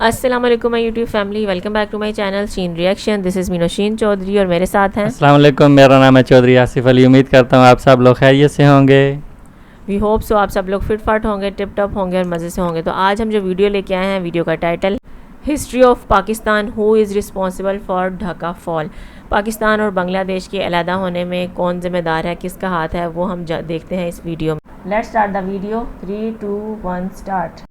السلام علیکم my YouTube family, welcome back to my channel Sheen reaction. This is Minushin Chaudhry اور میرے ساتھ ہیں. السلام علیکم، میرا نام ہے چودھری آصف علی. امید کرتا ہوں آپ سب لوگ خیریت سے ہوں گے. وی ہوپ سو آپ سب لوگ فٹ فاٹ ہوں گے، ٹپ ٹاپ ہوں گے اور مزے سے ہوں گے. تو آج ہم جو ویڈیو لے کے آئے ہیں، ویڈیو کا title history of Pakistan, who is responsible for Dhaka fall. Pakistan اور بنگلہ دیش کے علیحدہ ہونے میں کون ذمہ دار ہے، کس کا ہاتھ ہے، وہ ہم دیکھتے ہیں اس ویڈیو میں. Let's start the video. 3 2 1 start.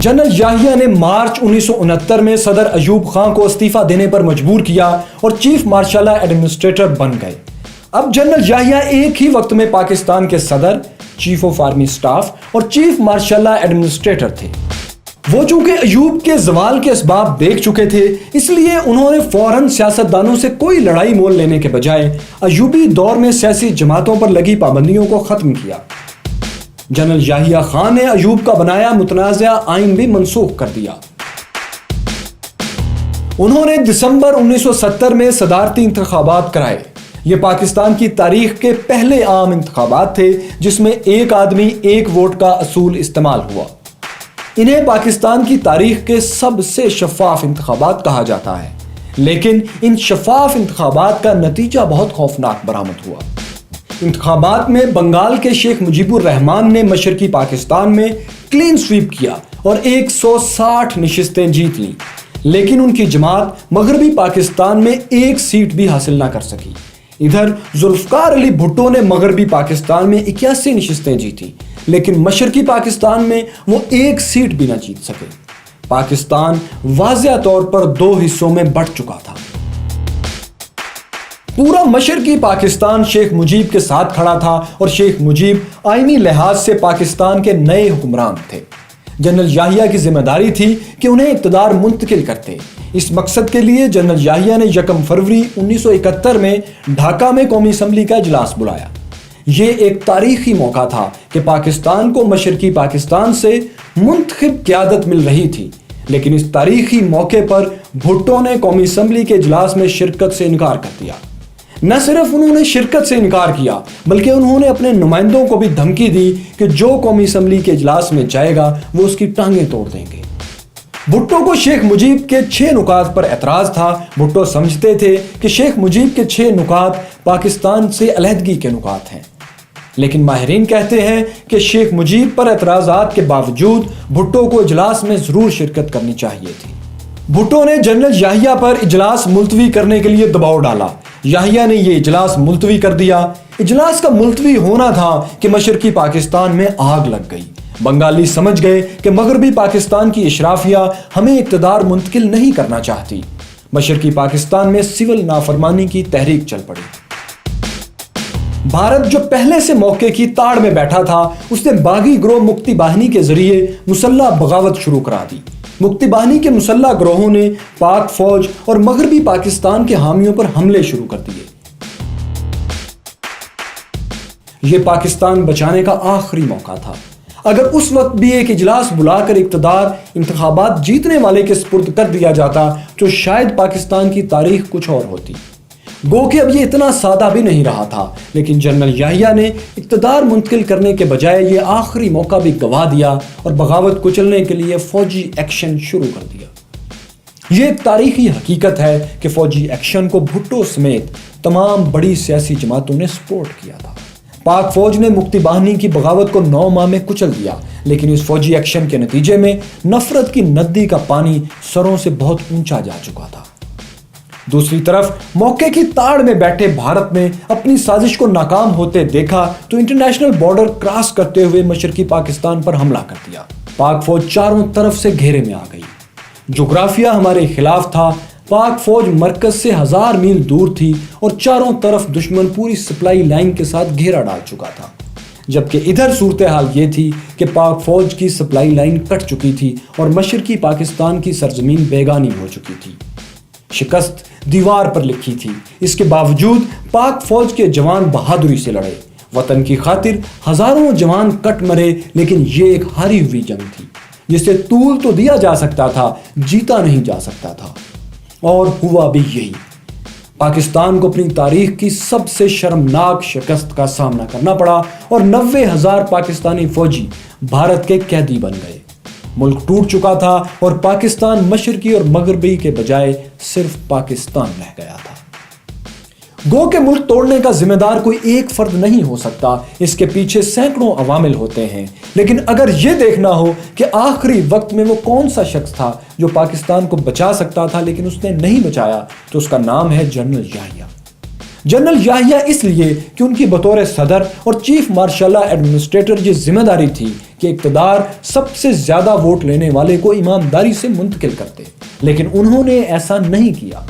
General Yahya نے مارچ 1969 میں صدر ایوب خان کو استعفیٰ دینے پر مجبور کیا اور چیف مارشل ایڈمنسٹریٹر بن گئے. اب جنرل یاہیا ایک ہی وقت میں پاکستان کے صدر، چیف آف آرمی سٹاف اور چیف مارشل ایڈمنسٹریٹر تھے. وہ چونکہ ایوب کے زوال کے اسباب دیکھ چکے تھے، اس لیے انہوں نے فوراً سیاستدانوں سے کوئی لڑائی مول لینے کے بجائے ایوبی دور میں سیاسی جماعتوں پر لگی پابندیوں کو ختم کیا. جنرل یاہیا خان نے ایوب کا بنایا متنازعہ آئین بھی منسوخ کر دیا. انہوں نے دسمبر 1970 میں صدارتی انتخابات کرائے. یہ پاکستان کی تاریخ کے پہلے عام انتخابات تھے جس میں ایک آدمی ایک ووٹ کا اصول استعمال ہوا. انہیں پاکستان کی تاریخ کے سب سے شفاف انتخابات کہا جاتا ہے، لیکن ان شفاف انتخابات کا نتیجہ بہت خوفناک برآمد ہوا. انتخابات میں بنگال کے شیخ مجیب الرحمان نے مشرقی پاکستان میں کلین سویپ کیا اور 160 نشستیں جیت لیں، لیکن ان کی جماعت مغربی پاکستان میں ایک سیٹ بھی حاصل نہ کر سکی. ادھر ذوالفقار علی بھٹو نے مغربی پاکستان میں 81 نشستیں جیتی، لیکن مشرقی پاکستان میں وہ ایک سیٹ بھی نہ جیت سکے. پاکستان واضح طور پر دو حصوں میں بٹ چکا تھا. پورا مشرقی پاکستان شیخ مجیب کے ساتھ کھڑا تھا اور شیخ مجیب آئینی لحاظ سے پاکستان کے نئے حکمران تھے. جنرل یاہیا کی ذمہ داری تھی کہ انہیں اقتدار منتقل کرتے. اس مقصد کے لیے جنرل یاہیا نے 1 فروری 1971 میں ڈھاکہ میں قومی اسمبلی کا اجلاس بلایا. یہ ایک تاریخی موقع تھا کہ پاکستان کو مشرقی پاکستان سے منتخب قیادت مل رہی تھی، لیکن اس تاریخی موقع پر بھٹو نے قومی اسمبلی کے اجلاس میں شرکت سے انکار کر دیا. نہ صرف انہوں نے شرکت سے انکار کیا، بلکہ انہوں نے اپنے نمائندوں کو بھی دھمکی دی کہ جو قومی اسمبلی کے اجلاس میں جائے گا وہ اس کی ٹانگیں توڑ دیں گے. بھٹو کو شیخ مجیب کے 6 نکات پر اعتراض تھا. بھٹو سمجھتے تھے کہ شیخ مجیب کے 6 نکات پاکستان سے علیحدگی کے نکات ہیں، لیکن ماہرین کہتے ہیں کہ شیخ مجیب پر اعتراضات کے باوجود بھٹو کو اجلاس میں ضرور شرکت کرنی چاہیے تھی. بھٹو نے جنرل یاہیا پر اجلاس ملتوی کرنے کے لیے دباؤ ڈالا. یاہیا نے یہ اجلاس ملتوی کر دیا. اجلاس کا ملتوی ہونا تھا کہ مشرقی پاکستان میں آگ لگ گئی. بنگالی سمجھ گئے کہ مغربی پاکستان کی اشرافیہ ہمیں اقتدار منتقل نہیں کرنا چاہتی. مشرقی پاکستان میں سول نافرمانی کی تحریک چل پڑی. بھارت جو پہلے سے موقع کی تاڑ میں بیٹھا تھا، اس نے باغی گروہ مکتی باہنی کے ذریعے مسلح بغاوت شروع کرا دی. مکتی باہنی کے مسلح گروہوں نے پاک فوج اور مغربی پاکستان کے حامیوں پر حملے شروع کر دیے. یہ پاکستان بچانے کا آخری موقع تھا. اگر اس وقت بھی ایک اجلاس بلا کر اقتدار انتخابات جیتنے والے کے سپرد کر دیا جاتا تو شاید پاکستان کی تاریخ کچھ اور ہوتی. گو کہ اب یہ اتنا سادہ بھی نہیں رہا تھا، لیکن جنرل یاہیا نے اقتدار منتقل کرنے کے بجائے یہ آخری موقع بھی گوا دیا اور بغاوت کچلنے کے لیے فوجی ایکشن شروع کر دیا. یہ ایک تاریخی حقیقت ہے کہ فوجی ایکشن کو بھٹو سمیت تمام بڑی سیاسی جماعتوں نے سپورٹ کیا تھا. پاک فوج نے مکتی باہنی کی بغاوت کو 9 ماہ میں کچل دیا، لیکن اس فوجی ایکشن کے نتیجے میں نفرت کی ندی کا پانی سروں سے بہت اونچا جا چکا تھا. دوسری طرف موقع کی تاڑ میں بیٹھے بھارت نے اپنی سازش کو ناکام ہوتے دیکھا تو انٹرنیشنل بارڈر کراس کرتے ہوئے مشرقی پاکستان پر حملہ کر دیا. پاک فوج چاروں طرف سے گھیرے میں آ گئی. جغرافیہ ہمارے خلاف تھا. پاک فوج مرکز سے 1000 میل دور تھی اور چاروں طرف دشمن پوری سپلائی لائن کے ساتھ گھیرا ڈال چکا تھا، جبکہ ادھر صورتحال یہ تھی کہ پاک فوج کی سپلائی لائن کٹ چکی تھی اور مشرقی پاکستان کی سرزمین بیگانی ہو چکی تھی. شکست دیوار پر لکھی تھی. اس کے باوجود پاک فوج کے جوان بہادری سے لڑے. وطن کی خاطر ہزاروں جوان کٹ مرے، لیکن یہ ایک ہاری ہوئی جنگ تھی جسے طول تو دیا جا سکتا تھا، جیتا نہیں جا سکتا تھا. اور ہوا بھی یہی. पाकिस्तान को अपनी तारीख की सबसे शर्मनाक शिकस्त का सामना करना पड़ा और 90,000 पाकिस्तानी फौजी भारत के कैदी बन गए। मुल्क टूट चुका था और पाकिस्तान मशरकी और मगरबी के बजाय सिर्फ पाकिस्तान रह गया था। गो के मुल्क तोड़ने का जिम्मेदार कोई एक फर्द नहीं हो सकता, इसके पीछे सैकड़ों अवामिल होते हैं। लेकिन अगर यह देखना हो कि आखिरी वक्त में वो कौन सा शख्स था जो पाकिस्तान को बचा सकता था लेकिन उसने नहीं बचाया, तो उसका नाम है जनरल याहिया। जनरल याहिया इसलिए कि उनकी बतौर सदर और चीफ मार्शल एडमिनिस्ट्रेटर ये जिम्मेदारी थी कि इक़्तिदार सबसे ज्यादा वोट लेने वाले को ईमानदारी से मुंतकिल करते, लेकिन उन्होंने ऐसा नहीं किया।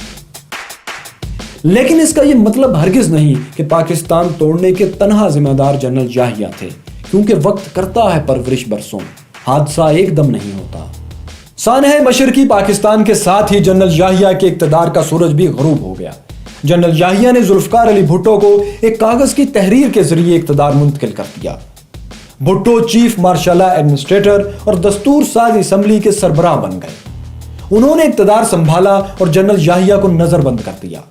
लेकिन इसका यह मतलब हरगिज नहीं कि पाकिस्तान तोड़ने के तनहा जिम्मेदार जनरल याहिया थे, क्योंकि वक्त करता है परवरिश बरसों, हादसा एकदम नहीं होता। सानहे मशरकी पाकिस्तान के साथ ही जनरल याहिया के इक़्तिदार का सूरज भी गरूब हो गया। जनरल याहिया ने जुल्फ़िकार अली भुट्टो को एक कागज की तहरीर के जरिए इक़्तिदार मुंतकिल कर दिया। भुट्टो चीफ मार्शल एडमिनिस्ट्रेटर और दस्तूर साज असम्बली के सरबराह बन गए। उन्होंने इक़्तिदार संभाला और जनरल याहिया को नजरबंद कर दिया।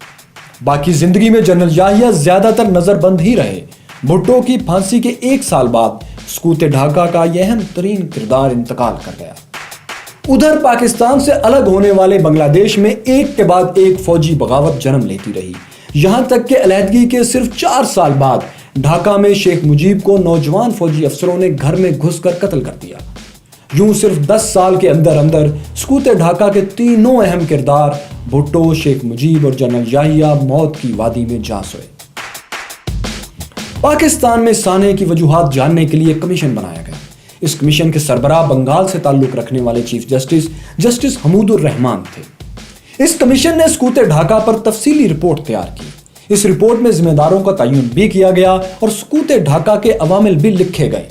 बाकी जिंदगी में जनरल याहिया ज्यादातर नजरबंद ही रहे। भुट्टो की फांसी के 1 साल बाद सकूत ढाका का यह अहम तरीन किरदार इंतकाल कर गया। उधर पाकिस्तान से अलग होने वाले बांग्लादेश में एक के बाद एक फौजी बगावत जन्म लेती रही, यहां तक कि अलहदगी के सिर्फ 4 साल बाद ढाका में शेख मुजीब को नौजवान फौजी अफसरों ने घर में घुसकर कत्ल कर दिया। यूं सिर्फ 10 साल के अंदर अंदर सकूत ढाका के तीनों अहम किरदार भुट्टो, शेख मुजीब और जनरल याहिया मौत की वादी में जा सोए। पाकिस्तान में साने की वजूहात जानने के लिए कमीशन बनाया गया। इस कमीशन के सरबराह बंगाल से ताल्लुक रखने वाले चीफ जस्टिस हमूदुर रहमान थे। इस कमीशन ने सकूत ढाका पर तफसीली रिपोर्ट तैयार की। इस रिपोर्ट में जिम्मेदारों का तयन भी किया गया और सकूत ढाका के अवामिल भी लिखे गए।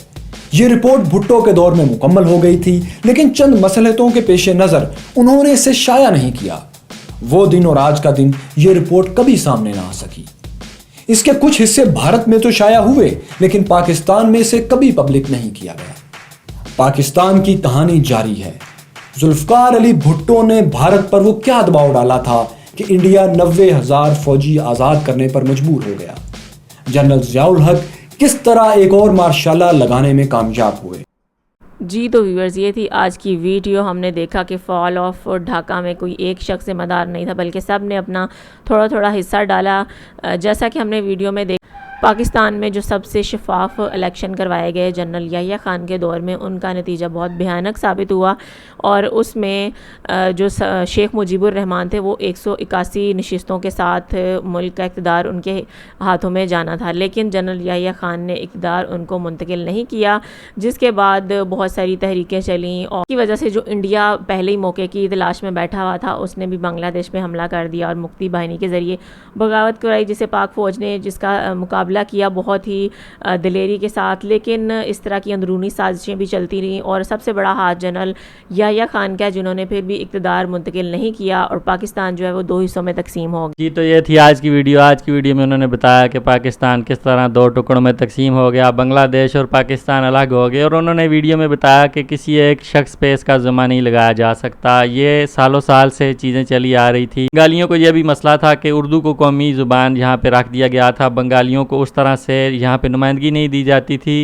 ये रिपोर्ट भुट्टो के दौर में मुकम्मल हो गई थी, लेकिन चंद मसलहतों के पेश नजर उन्होंने इसे शाया नहीं किया। वो दिन और आज का दिन ये रिपोर्ट कभी सामने ना आ सकी। इसके कुछ हिस्से भारत में तो शाया हुए, लेकिन पाकिस्तान में इसे कभी पब्लिक नहीं किया गया। पाकिस्तान की कहानी जारी है। जुल्फ़िकार अली भुट्टो ने भारत पर वो क्या दबाव डाला था कि इंडिया 90,000 फौजी आजाद करने पर मजबूर हो गया। जनरल ज़ियाउल हक किस तरह एक और मार्शाला लगाने में कामयाब हुए। जी तो व्यूअर्स, ये थी आज की वीडियो। हमने देखा कि फॉल ऑफ ढाका में कोई एक शख्स जिम्मेदार नहीं था, बल्कि सब ने अपना थोड़ा थोड़ा हिस्सा डाला। जैसा कि हमने वीडियो में पाकिस्तान में जो सबसे शफाफ इलेक्शन करवाए गए जनरल याहिया खान के दौर में, उनका नतीजा बहुत भयानक साबित हुआ और उसमें जो शेख मुजीबुर रहमान थे वो 181 नशिस्तों के साथ मुल्क का इक़्तिदार उनके हाथों में जाना था, लेकिन जनरल याहिया खान ने इक़्तिदार उनको मुंतकिल नहीं किया, जिसके बाद बहुत सारी तहरीकें चलीं और की वजह से जो इंडिया पहले ही मौके की तलाश में बैठा हुआ था उसने भी बांग्लादेश में हमला कर दिया और मुक्ति बाहिनी के ज़रिए बगावत कराई, जिसे पाक फ़ौज ने जिसका मुकाबला किया बहुत ही दिलेरी के साथ। लेकिन इस तरह की अंदरूनी साजिशें भी चलती रहीं और सबसे बड़ा हाथ जनरल याहिया खान का, जिन्होंने फिर भी इक़्तिदार मुंतकिल नहीं किया और पाकिस्तान जो है वो 2 हिस्सों में तकसीम हो गया। जी तो ये थी आज की वीडियो। आज की वीडियो में उन्होंने बताया कि पाकिस्तान किस तरह 2 टुकड़ों में तकसीम हो गया, बांग्लादेश और पाकिस्तान अलग हो गए, और उन्होंने वीडियो में बताया कि किसी एक शख्स पे इसका ज़ुम्मा नहीं लगाया जा सकता। ये सालों साल से चीज़ें चली आ रही थी। बंगालियों को यह भी मसला था कि उर्दू को कौमी ज़ुबान यहाँ पर रख दिया गया था, बंगालियों को उस तरह से यहाँ पे नुमाइंदगी नहीं दी जाती थी।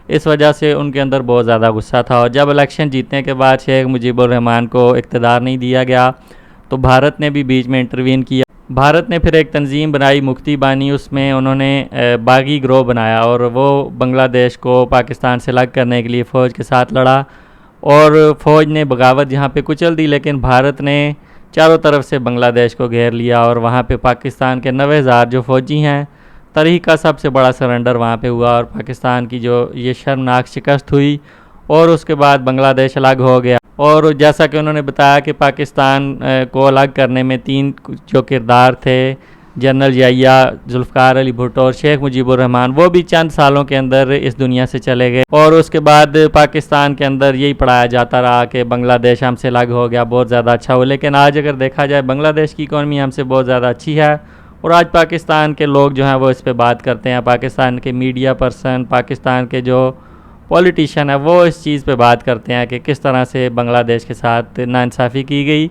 इस वजह से उनके अंदर बहुत ज़्यादा गुस्सा था और जब इलेक्शन जीतने के बाद शेख मुजीबुर रहमान को इक़्तिदार नहीं दिया गया तो भारत ने भी बीच में इंटरवीन किया। भारत ने फिर एक तंजीम बनाई मुक्ति बानी, उसमें उन्होंने बागी ग्रोह बनाया और वो बांग्लादेश को पाकिस्तान से अलग करने के लिए फ़ौज के साथ लड़ा और फ़ौज ने बगावत यहाँ पे कुचल दी, लेकिन भारत ने चारों तरफ से बांग्लादेश को घेर लिया और वहाँ पे पाकिस्तान के 90,000 जो फ़ौजी हैं, तारीख़ का सबसे बड़ा सरेंडर वहाँ पे हुआ और पाकिस्तान की जो ये शर्मनाक शिकस्त हुई और उसके बाद बांग्लादेश अलग हो गया। और जैसा कि उन्होंने बताया कि पाकिस्तान को अलग करने में 3 जो किरदार थे, जनरल याहिया, जुल्फ़िकार अली भुट्टो और शेख मुजीबुर रहमान, वो भी चंद सालों के अंदर इस दुनिया से चले गए और उसके बाद पाकिस्तान के अंदर यही पढ़ाया जाता रहा कि बांग्लादेश हमसे अलग हो गया, बहुत ज़्यादा अच्छा हो। लेकिन आज अगर देखा जाए बांग्लादेश की इकॉनमी हमसे बहुत ज़्यादा अच्छी है और आज पाकिस्तान के लोग जो हैं वो इस पे बात करते हैं। पाकिस्तान के मीडिया पर्सन, पाकिस्तान के जो पॉलिटिशियन है वो इस चीज़ पे बात करते हैं कि किस तरह से बांग्लादेश के साथ नाइंसाफ़ी की गई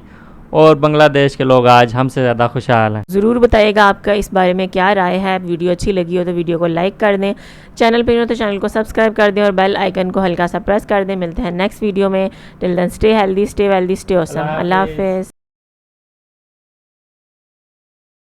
اور بنگلہ دیش کے لوگ آج ہم سے زیادہ خوشحال ہیں. ضرور بتائیے گا آپ کا اس بارے میں کیا رائے ہے. ویڈیو اچھی لگی ہو تو ویڈیو کو لائک کر دیں, چینل پہ ہو تو چینل کو سبسکرائب کر دیں اور بیل آئیکن کو ہلکا سا پریس کر دیں. ملتے ہیں نیکسٹ ویڈیو میں. Till then stay healthy, stay wealthy, stay awesome. اللہ حافظ.